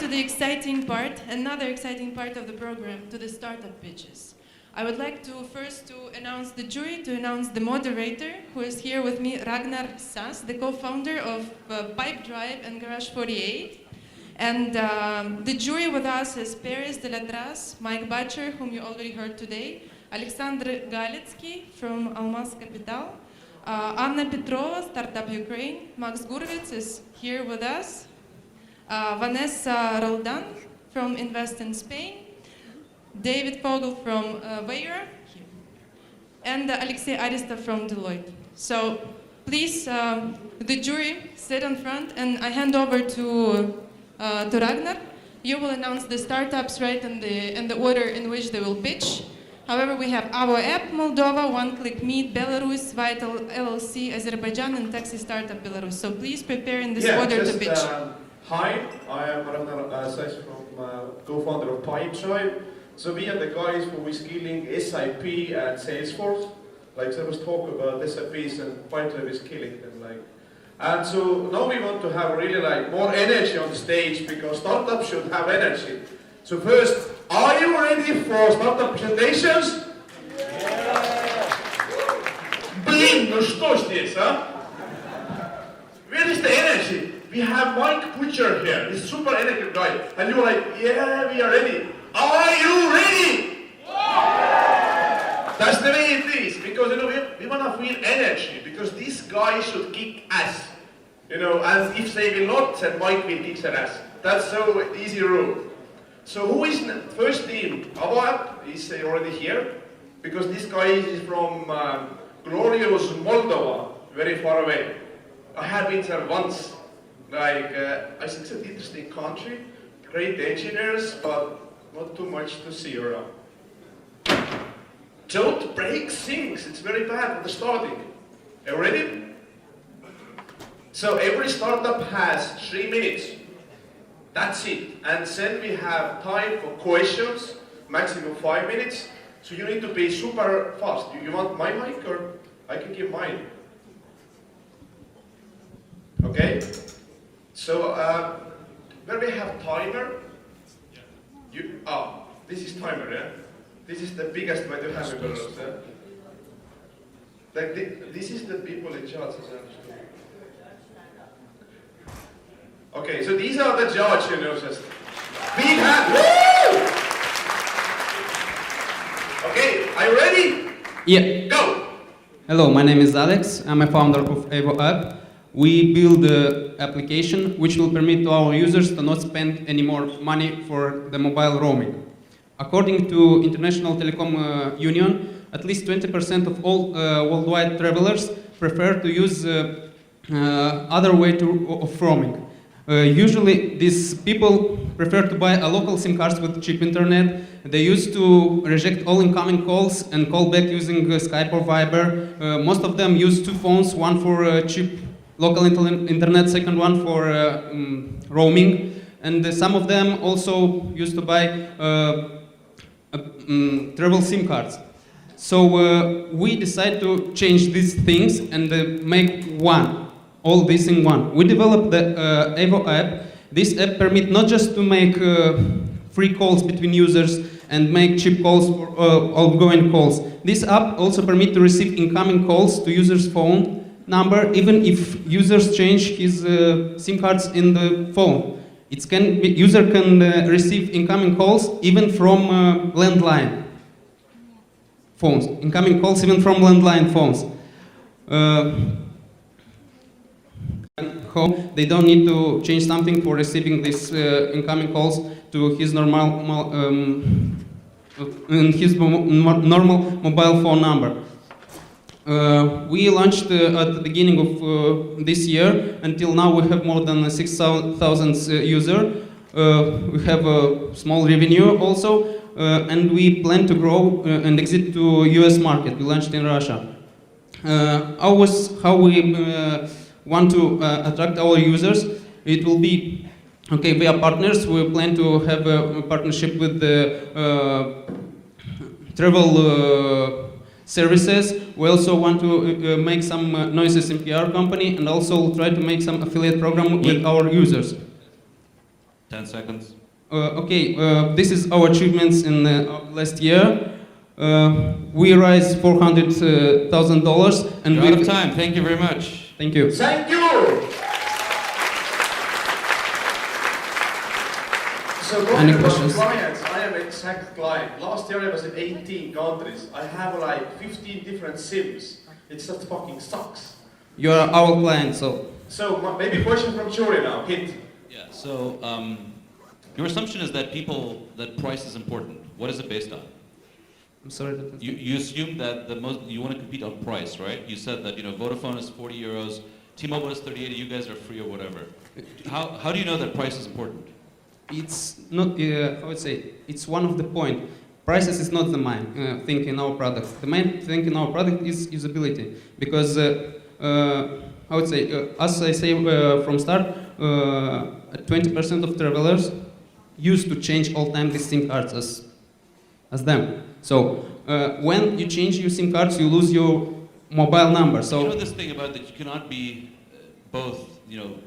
to the exciting part, another exciting part of the program, to the startup pitches. I would like to first announce the jury, to announce the moderator, who is here with me, Ragnar Sass, the co-founder of Pipe Drive and Garage 48. And the jury with us is Paris Delatras, Mike Butcher, whom you already heard today, Alexander Galitsky from Almaz Capital, Anna Petrova, Startup Ukraine, Max Gurvits is here with us, Vanessa Roldan from Invest in Spain, David Fogel from Weyer, and Alexei Aristov from Deloitte. So please, the jury, sit in front, and I hand over to Ragnar. You will announce the startups right in the order in which they will pitch. However, we have AvoApp, Moldova, OneClickMeet, Belarus, Vital LLC, Azerbaijan, and TaxiStartUp-Belarus. So please prepare in this order to pitch. Hi, I am Ragnar Sass from co-founder of Pipe Drive. So we are the guys who are skilling SAP and Salesforce. Like there was talk about SAPs and Pipe Drive is killing them. And so now we want to have really more energy on the stage because startups should have energy. So first, are you ready for startup presentations? Yeah. Блин, ну что здесь, а? Where is the energy? We have Mike Butcher here, he's a super energetic guy. And you're like, yeah, we are ready. Are you ready? Yeah. That's the way it is, because we want to feel energy, because these guys should kick ass. And if they will not, then Mike will kick their ass. That's so easy rule. So who is the first team? AvoApp is already here, because this guy is from glorious Moldova, very far away. I have been there once. I think it's an interesting country, great engineers, but not too much to see around. Don't break things, it's very bad at the starting. Are you ready? So every startup has 3 minutes. That's it. And then we have time for questions, maximum 5 minutes. So you need to be super fast. You want my mic or I can give mine? Okay? So where we have timer, this is timer, yeah? This is the biggest one you have in Belarus, yeah? This is the people in charge. Okay, so these are the judges, just big hand. Woo! Okay, are you ready? Yeah. Go! Hello, my name is Alex. I'm a founder of AvoApp. We build an application which will permit to our users to not spend any more money for the mobile roaming. According to International Telecom Union, at least 20% of all worldwide travelers prefer to use other way of roaming. Usually these people prefer to buy a local SIM cards with cheap internet. They used to reject all incoming calls and call back using Skype or Viber. Most of them use 2 phones, one for cheap local internet, second one for roaming. And some of them also used to buy travel SIM cards. So we decided to change these things and make all this in one. We developed the AvoApp. This app permits not just to make free calls between users and make cheap calls for outgoing calls. This app also permits to receive incoming calls to user's phone number, even if users change his SIM cards in the phone. User can receive incoming calls even from landline phones. Incoming calls even from landline phones. Home, they don't need to change something for receiving these incoming calls to his normal mobile phone number. We launched at the beginning of this year. Until now we have more than 6,000 users. We have a small revenue also, and we plan to grow and exit to US market. We launched in Russia. How we want to attract our users? It will be, we are partners. We plan to have a partnership with the travel services. We also want to make some noises in PR company, and also try to make some affiliate program with our users. 10 seconds. This is our achievements in last year. We raised $400,000 and You're out of time. Thank you very much. Thank you. Thank you! So Any talking about questions? clients, I am exact client. Last year I was in 18 countries. I have like 15 different SIMs. It just fucking sucks. You are our client, so. So maybe question from jury now. Hit. Yeah, so your assumption is that price is important. What is it based on? I'm sorry. You assume that you want to compete on price, right? You said that Vodafone is 40 euros, T-Mobile is 38, you guys are free or whatever. How do you know that price is important? It's not, I would say, it's one of the point. Prices is not the main thing in our product. The main thing in our product is usability. Because, I would say, as I say from start, 20% of travelers used to change all time the SIM cards as them. So, when you change your SIM cards, you lose your mobile number. So you know this thing about that you cannot be both,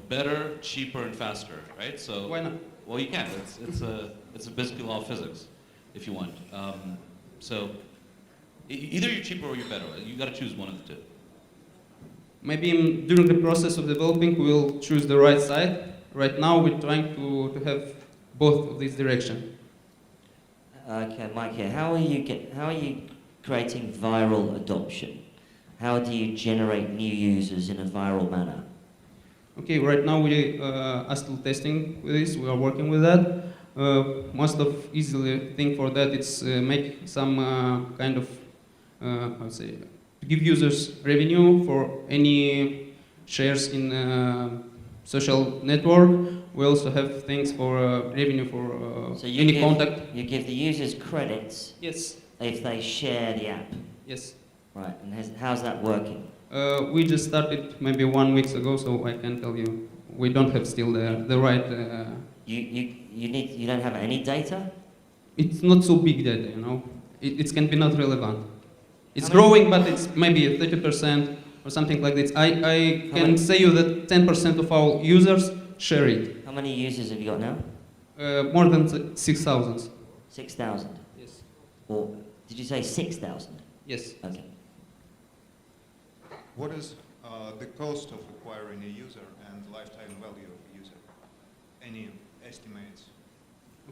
better, cheaper, and faster, right? So why not? Well, you can. It's a basically law of physics, if you want. So either you're cheaper or you're better. You got to choose one of the two. Maybe during the process of developing, we'll choose the right side. Right now, we're trying to have both of these directions. Okay, Mike here. How are you creating viral adoption? How do you generate new users in a viral manner? Okay, right now we are still testing with this. We are working with that. Most of easily thing for that is make some kind of how to say, to give users revenue for any shares in social network. We also have things for revenue for So any contact. You give the users credits. Yes. If they share the app. Yes. Right. And how's that working? We just started maybe 1 week ago, so I can tell you we don't have still the right. You don't have any data? It's not so big data, It can be not relevant. It's growing, but it's maybe 30% or something like this. I can say you that 10% of our users share it. How many users have you got now? More than 6,000. 6,000? Yes. Or did you say 6,000? Yes. Okay. What is the cost of acquiring a user and lifetime value of a user? Any estimates?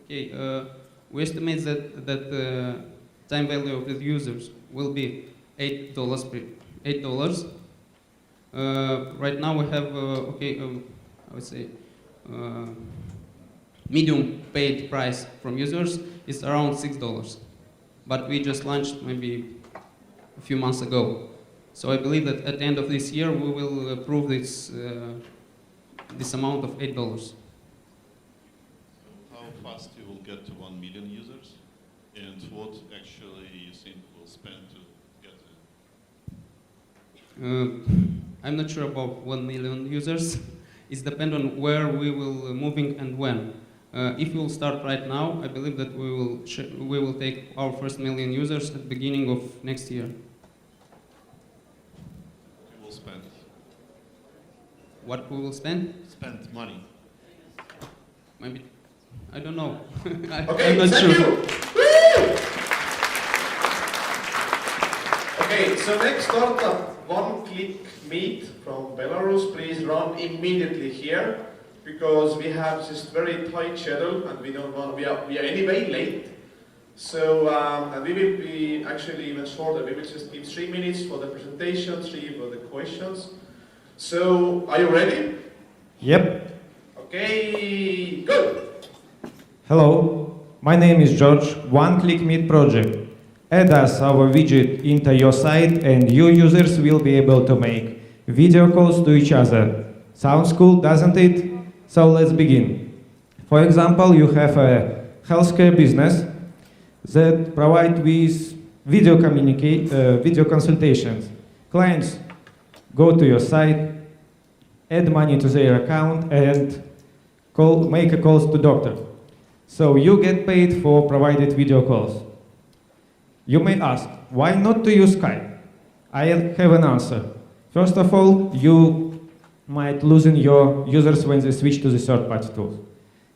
Okay, we estimate that time value of the users will be $8. Right now we have I would say medium paid price from users is around $6, but we just launched maybe a few months ago. So I believe that at the end of this year we will approve this amount of $8. How fast you will get to 1 million users, and what actually you think will spend to get there? I'm not sure about 1 million users. It depends on where we will moving and when. If we will start right now, I believe that we will take our first million users at the beginning of next year. You will spend. What we will spend? Spend money. Maybe, I don't know. Okay, I'm not thank sure. you. Woo! Okay, so next startup, OneClickMeet from Belarus. Please run immediately here, because we have just very tight schedule and we don't want. We are anyway late. So and we will be actually even shorter. We will just give 3 minutes for the presentation, 3 for the questions. So are you ready? Yep. Okay, go. Hello, my name is George, OneClickMeet project. Add us our widget into your site and you users will be able to make video calls to each other. Sounds cool, doesn't it? So let's begin. For example, you have a healthcare business that provide with video consultations. Clients go to your site, add money to their account and make a calls to doctor. So you get paid for provided video calls. You may ask, why not to use Skype? I have an answer. First of all, you might lose your users when they switch to the third-party tools.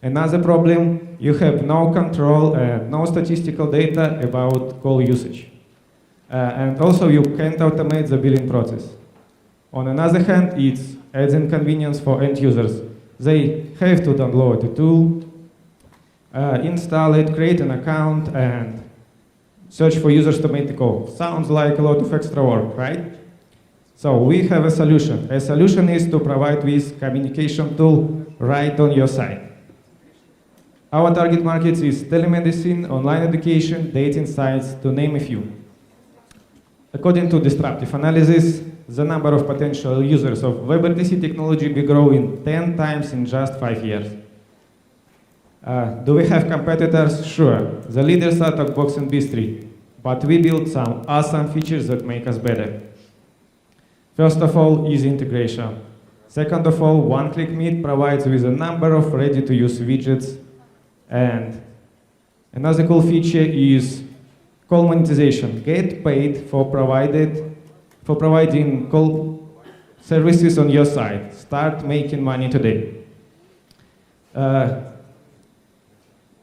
Another problem, you have no control and no statistical data about call usage. And also you can't automate the billing process. On another hand, it adds inconvenience for end users. They have to download a tool, install it, create an account, and search for users to make the call. Sounds like a lot of extra work, right? So we have a solution. A solution is to provide this communication tool right on your site. Our target market is telemedicine, online education, dating sites, to name a few. According to disruptive analysis, the number of potential users of WebRTC technology will grow in 10 times in just 5 years. Do we have competitors? Sure. The leaders are TalkBox and BIZ3, but we built some awesome features that make us better. First of all, easy integration. Second of all, OneClickMeet provides with a number of ready-to-use widgets. And another cool feature is call monetization. Get paid for providing call services on your site. Start making money today.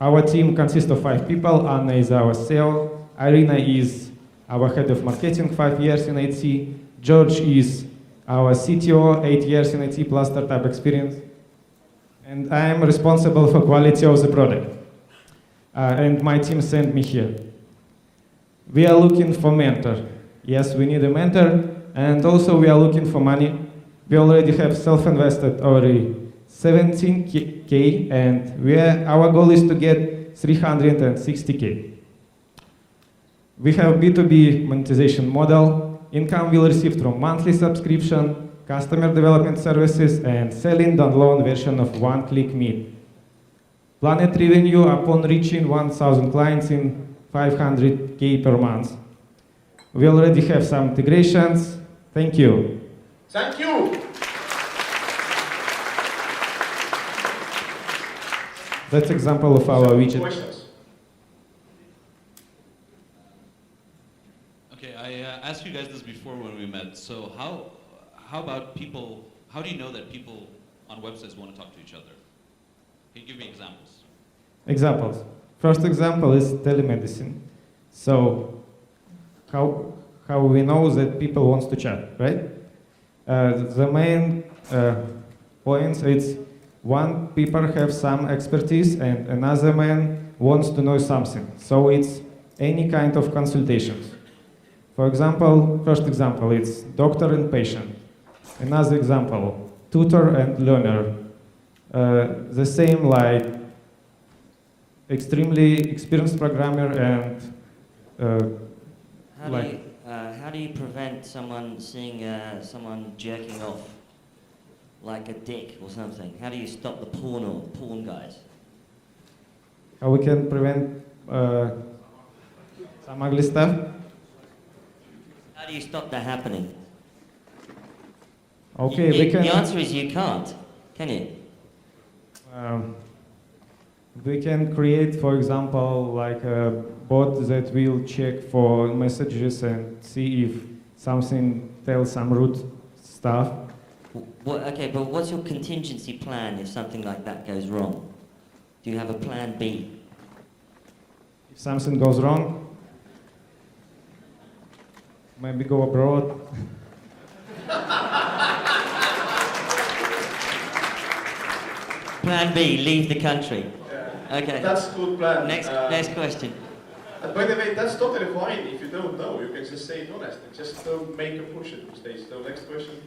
Our team consists of 5 people. Anna is our CEO. Irina is our head of marketing, 5 years in IT. George is our CTO, 8 years in IT plus startup experience. And I am responsible for quality of the product. And my team sent me here. We are looking for mentor. Yes, we need a mentor. And also we are looking for money. We already have self-invested already 17K, and our goal is to get 360K. We have B2B monetization model. Income will receive through monthly subscription, customer development services, and selling download version of OneClickMeet. Planned revenue upon reaching 1,000 clients in 500K per month. We already have some integrations. Thank you. Thank you. That's example of our widget. Questions? Okay, I asked you guys this before when we met. So how about people, how do you know that people on websites want to talk to each other? Can you give me examples? Examples. First example is telemedicine. So how we know that people want to chat, right? The main points, it's one people have some expertise and another man wants to know something. So it's any kind of consultations. For example, first example, it's doctor and patient. Another example, tutor and learner. The same like extremely experienced programmer and how do you prevent someone seeing someone jerking off like a dick or something? How do you stop the porn guys? How we can prevent some ugly stuff? How do you stop that happening? Okay, we can. The answer is you can't, can you? We can create, for example, like a bot that will check for messages and see if something tells some rude stuff. Okay, but what's your contingency plan if something like that goes wrong? Do you have a plan B? If something goes wrong, maybe go abroad. Plan B, leave the country. Yeah. Okay. That's a good plan. Next question. By the way, that's totally fine if you don't know. You can just say it honestly. Just don't make a push at this stage. So next question.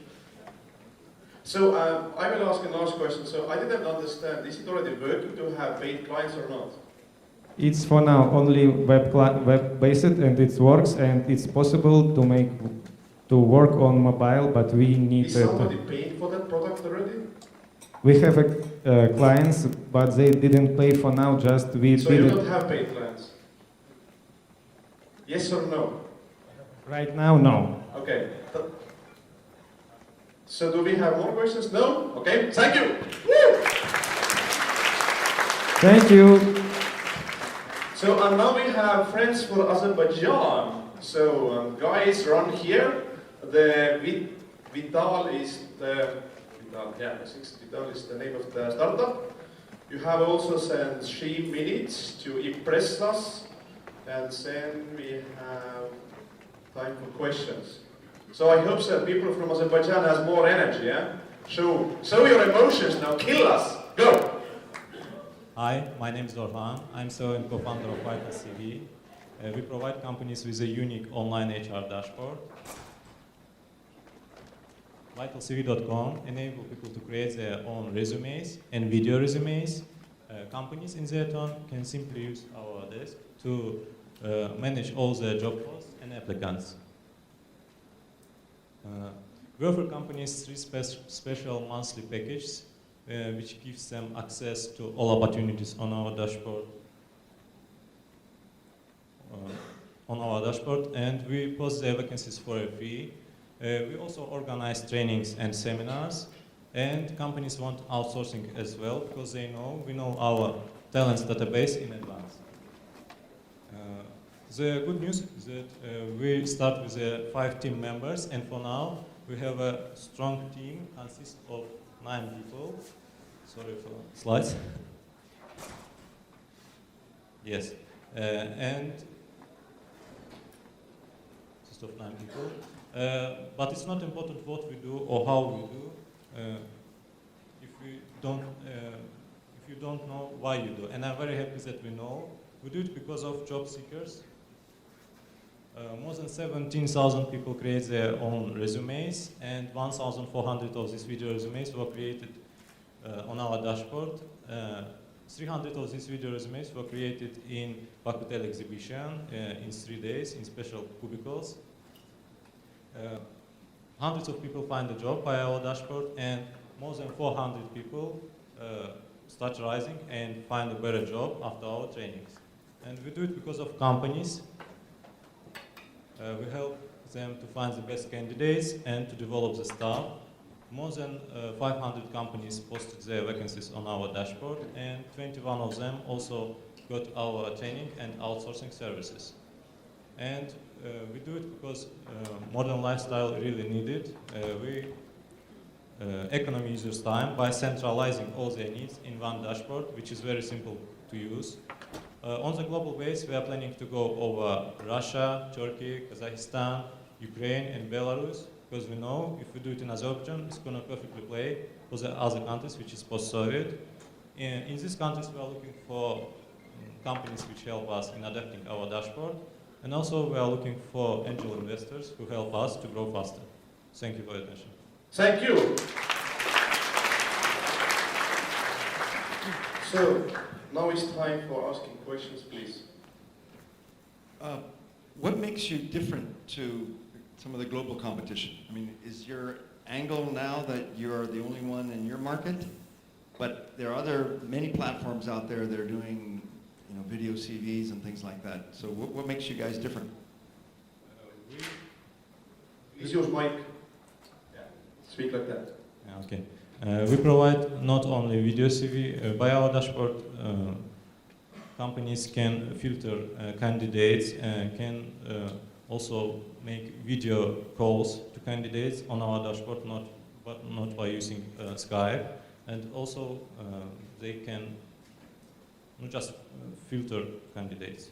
So I will ask a last question. So I didn't understand. Is it already working to have paid clients or not? It's for now only web-based and it works and it's possible to work on mobile, but we need. Is somebody paying for that product already? We have clients, but they didn't pay for now. Just we. So you don't have paid clients? Yes or no? Right now, no. Okay. So do we have more questions? No? Okay. Thank you. Woo! Thank you. So now we have friends for Azerbaijan. So guys, run here. The Vital is the I think Vital is the name of the startup. You have also sent 3 minutes to impress us, and then we have time for questions. So I hope that people from Azerbaijan has more energy, yeah? Show your emotions now, kill us, go! Hi, my name is Orhan. I'm CEO and co-founder of VitalCV. We provide companies with a unique online HR dashboard. VitalCV.com enable people to create their own resumes and video resumes. Companies in their turn can simply use our desk to manage all their job posts and applicants. We offer companies 3 special monthly packages which gives them access to all opportunities on our dashboard. And we post their vacancies for a fee. We also organize trainings and seminars, and companies want outsourcing as well because we know our talents database in advance. The good news is that we start with 5 team members, and for now we have a strong team consists of 9 people. Sorry for slides. Yes, and just of 9 people. But it's not important what we do or how we do if you don't know why you do. And I'm very happy that we know. We do it because of job seekers. More than 17,000 people create their own resumes, and 1,400 of these video resumes were created on our dashboard. 300 of these video resumes were created in Bakutel exhibition in 3 days in special cubicles. Hundreds of people find a job by our dashboard, and more than 400 people start rising and find a better job after our trainings. And we do it because of companies. We help them to find the best candidates and to develop the staff. More than 500 companies posted their vacancies on our dashboard, and 21 of them also got our training and outsourcing services. And we do it because modern lifestyle really needed. We economize users' time by centralizing all their needs in one dashboard, which is very simple to use. On the global base, we are planning to go over Russia, Turkey, Kazakhstan, Ukraine, and Belarus, because we know if we do it in Azerbaijan, it's going to perfectly play for the other countries, which is post-Soviet. In these countries, we are looking for companies which help us in adapting our dashboard, and also we are looking for angel investors who help us to grow faster. Thank you for your attention. Thank you. So, now it's time for asking questions, please. What makes you different to some of the global competition? I mean, is your angle now that you're the only one in your market, but there are many platforms out there that are doing, video CVs and things like that. So what makes you guys different? Please use mic. Yeah. Speak like that. Okay. We provide not only video CV. By our dashboard, companies can filter candidates and can also make video calls to candidates on our dashboard, not by using Skype. And also, they can not just filter candidates.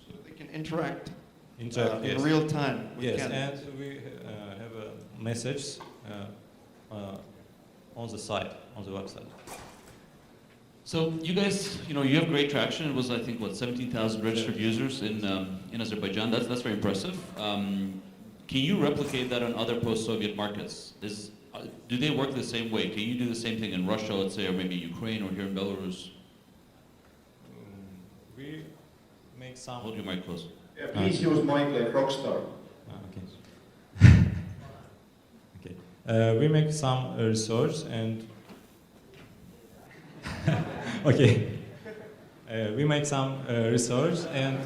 So they can interact yes. in real time with yes, candidates. And we have a message on the site, on the website. So you guys, you have great traction. It was, I think, 17,000 registered users in Azerbaijan. That's very impressive. Can you replicate that on other post-Soviet markets? Do they work the same way? Can you do the same thing in Russia, let's say, or maybe Ukraine, or here in Belarus? We make some. Hold your mic close. Yeah, please use mic like rockstar. Okay. We make some research and. Okay. We make some research, and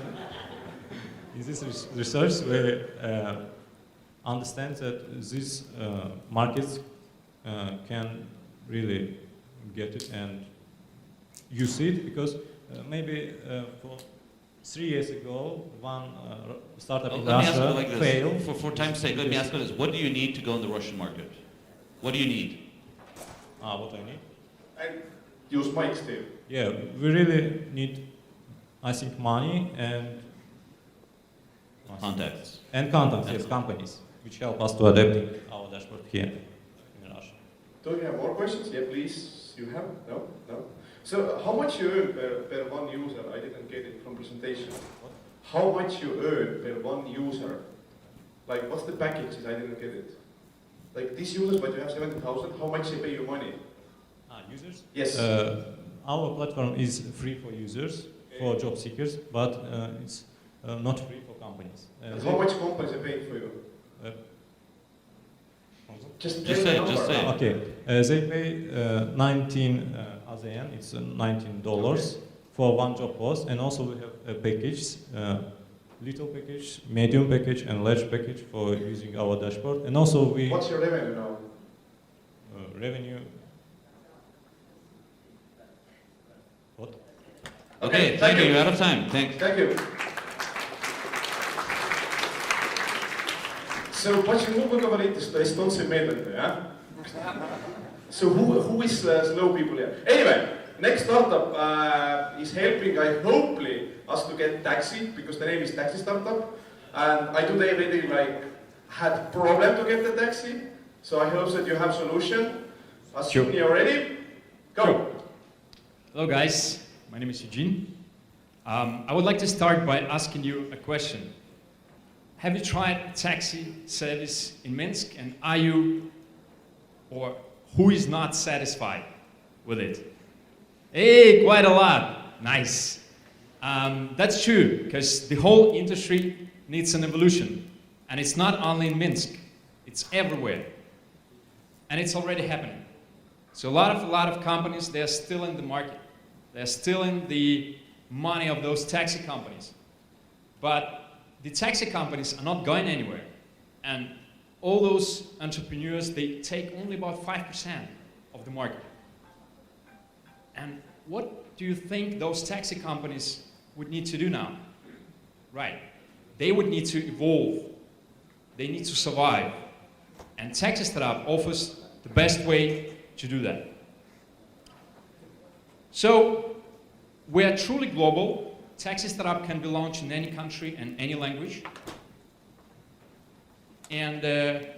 in this research we understand that these markets can really get it and use it, because maybe for 3 years ago, one startup in Russia failed. For time's sake, let me ask you this. What do you need to go in the Russian market? What do you need? What I need? And use mic still. Yeah, we really need, I think, money and Contacts. and contacts, yes, companies, which help us to adapting our dashboard here in Russia. Do you have more questions? Yeah, please. You have? No? No? So how much you earn per one user? I didn't get it from presentation. How much you earn per one user? Like, what's the packages? I didn't get it. Like, these users, but you have 70,000, how much they pay you money? Users? Yes. Our platform is free for users, for job seekers, but it's not free for companies. And how much companies are paying for you? Just say it. Okay, they pay 19 ASEAN, it's $19 for one job post, and also we have a package, little package, medium package, and large package for using our dashboard. And also we... What's your revenue now? Revenue... What? Okay, thank you. You're out of time. Thanks. Thank you. So, почему вы говорите, что эстонцы медленные, а? So who is slow people here? Anyway, next startup is helping, I hopefully, us to get taxi, because the name is TaxiStartup. And I today really had problem to get the taxi. So I hope that you have solution. Assuming you're ready, go. Sure. Hello guys, my name is Eugene. I would like to start by asking you a question. Have you tried a taxi service in Minsk, and are you, or who is not satisfied with it? Hey, quite a lot. Nice. That's true, because the whole industry needs an evolution. And it's not only in Minsk, it's everywhere. And it's already happening. So a lot of companies, they're still in the market. They're still in the money of those taxi companies. But the taxi companies are not going anywhere. And all those entrepreneurs, they take only about 5% of the market. And what do you think those taxi companies would need to do now? Right. They would need to evolve. They need to survive. And TaxiStartup offers the best way to do that. So, we are truly global. TaxiStartup can be launched in any country and any language. And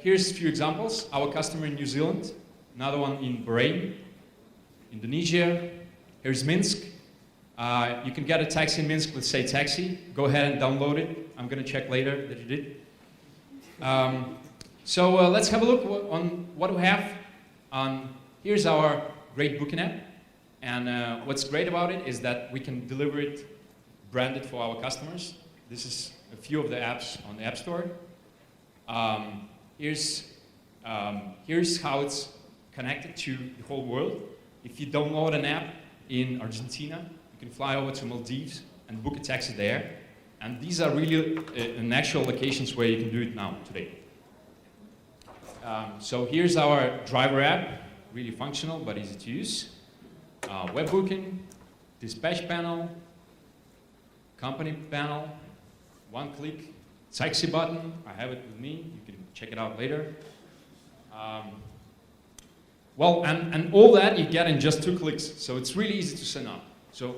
here's a few examples. Our customer in New Zealand, another one in Bahrain, Indonesia. Here's Minsk. You can get a taxi in Minsk, let's say taxi. Go ahead and download it. I'm going to check later that you did. So let's have a look on what we have. Here's our great booking app. And what's great about it is that we can deliver it branded for our customers. This is a few of the apps on the App Store. Here's how it's connected to the whole world. If you download an app in Argentina, you can fly over to Maldives and book a taxi there. And these are really in actual locations where you can do it now, today. So here's our driver app, really functional but easy to use. Web booking, dispatch panel, company panel, one-click, taxi button. I have it with me. You can check it out later. Well, and all that you get in just 2 clicks. So it's really easy to sign up. So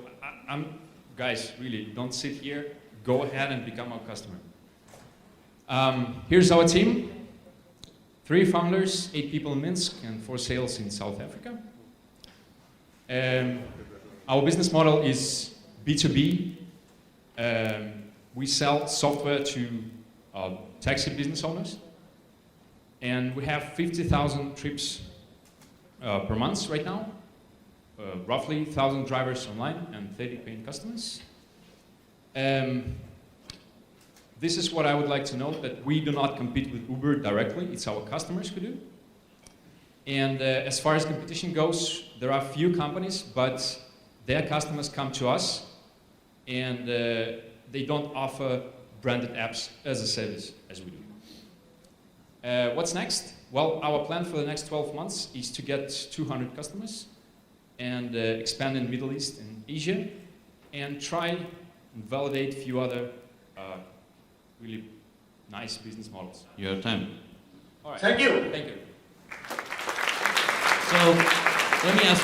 guys, really, don't sit here. Go ahead and become our customer. Here's our team. 3 founders, 8 people in Minsk, and 4 sales in South Africa. Our business model is B2B. We sell software to taxi business owners. And we have 50,000 trips per month right now. Roughly 1,000 drivers online and 30 paying customers. This is what I would like to note, that we do not compete with Uber directly. It's our customers who do. And as far as competition goes, there are few companies, but their customers come to us, and they don't offer branded apps as a service as we do. What's next? Well, our plan for the next 12 months is to get 200 customers and expand in Middle East and Asia, and try and validate a few other really nice business models. You have time. All right. Thank you. Thank you. So let me ask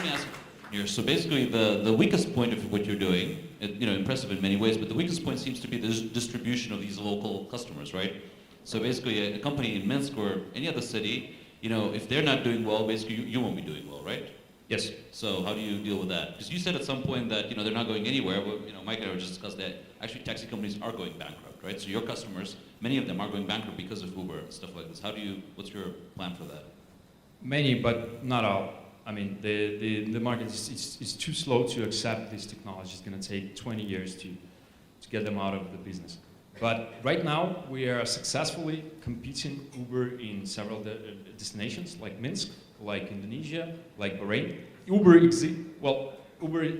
let me ask you here. So basically, the weakest point of what you're doing, impressive in many ways, but the weakest point seems to be the distribution of these local customers, right? So basically, a company in Minsk or any other city, if they're not doing well, basically you won't be doing well, right? Yes. So how do you deal with that? Because you said at some point that they're not going anywhere. But, Mike and I just discussed that actually taxi companies are going bankrupt, right? So your customers, many of them are going bankrupt because of Uber and stuff like this. What's your plan for that? Many, but not all. I mean, the market is too slow to accept this technology. It's going to take 20 years to get them out of the business. But right now, we are successfully competing Uber in several destinations, like Minsk, like Indonesia, like Bahrain. Uber is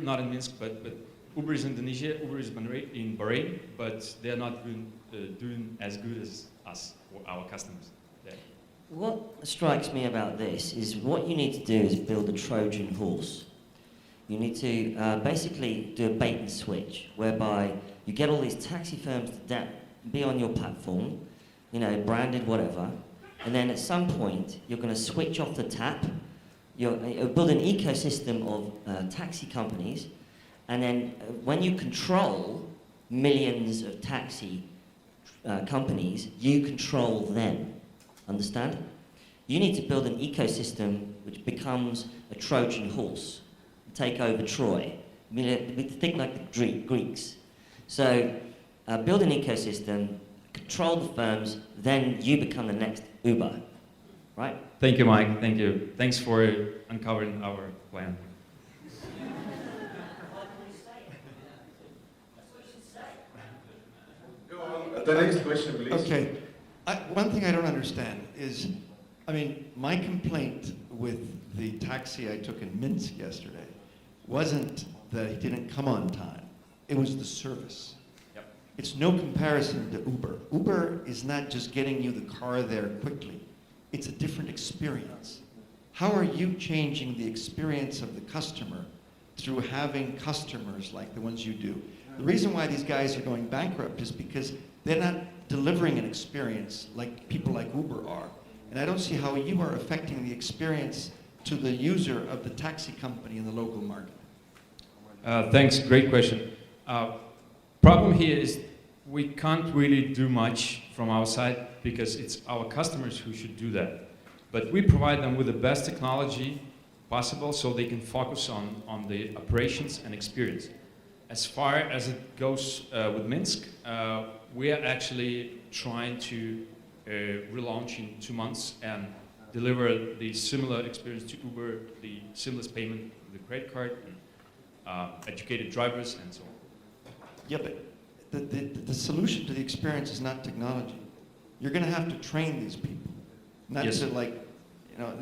not in Minsk, but Uber is in Indonesia, Uber is in Bahrain, but they're not doing as good as us, or our customers. Yeah. What strikes me about this is what you need to do is build a Trojan horse. You need to basically do a bait and switch, whereby you get all these taxi firms to be on your platform, branded whatever, and then at some point you're going to switch off the tap. You'll build an ecosystem of taxi companies, and then when you control millions of taxi companies, you control them. Understand? You need to build an ecosystem which becomes a Trojan horse, take over Troy. I mean, think like the Greeks. So build an ecosystem, control the firms, then you become the next Uber, right? Thank you, Mike. Thank you. Thanks for uncovering our plan. Go on. The next question, please. Okay. One thing I don't understand is, my complaint with the taxi I took in Minsk yesterday wasn't that he didn't come on time. It was the service. Yep. It's no comparison to Uber. Uber is not just getting you the car there quickly. It's a different experience. How are you changing the experience of the customer through having customers like the ones you do? The reason why these guys are going bankrupt is because they're not delivering an experience like people like Uber are. And I don't see how you are affecting the experience to the user of the taxi company in the local market. Thanks, great question. Problem here is we can't really do much from our side because it's our customers who should do that. But we provide them with the best technology possible so they can focus on the operations and experience. As far as it goes with Minsk, we are actually trying to relaunch in 2 months and deliver the similar experience to Uber, the seamless payment with the credit card, and educated drivers, and so on. Yeah, but the solution to the experience is not technology. You're going to have to train these people. Not Yes. to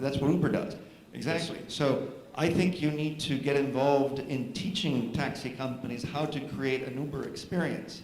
that's what Uber does. Exactly. Yes. So I think you need to get involved in teaching taxi companies how to create an Uber experience.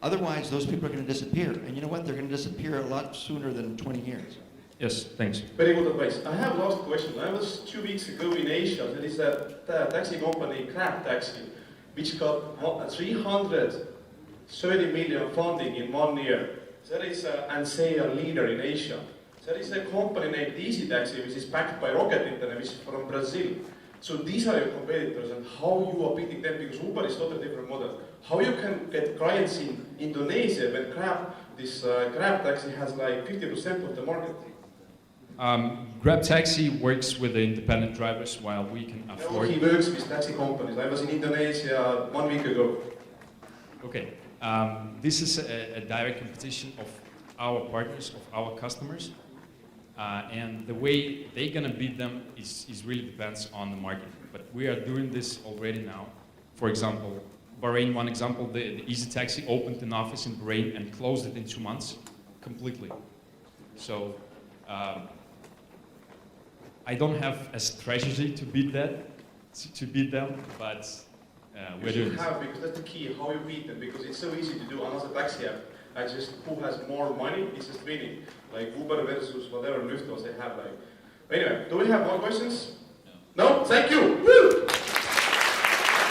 Otherwise, those people are going to disappear. And you know what? They're going to disappear a lot sooner than 20 years. Yes, thanks. Very good advice. I have last question. I was 2 weeks ago in Asia. There is a taxi company, Grab Taxi, which got 330 million funding in 1 year. There is and say a leader in Asia. There is a company named Easy Taxi, which is backed by Rocket Internet, which is from Brazil. So these are your competitors, and how you are beating them, because Uber is totally different model. How you can get clients in Indonesia when Grab Taxi has like 50% of the market? Grab Taxi works with the independent drivers while we can afford... No, he works with taxi companies. I was in Indonesia 1 week ago. Okay. This is a direct competition of our partners, of our customers. And the way they're going to beat them is really depends on the market. But we are doing this already now. For example, Bahrain, one example, the Easy Taxi opened an office in Bahrain and closed it in 2 months completely. So I don't have a strategy to beat them, but we're doing this. Because that's the key, how you beat them, because it's so easy to do another taxi app. Just who has more money is just winning. Like Uber versus whatever Lyft was they have. Anyway, do we have more questions? No? Thank you! Woo!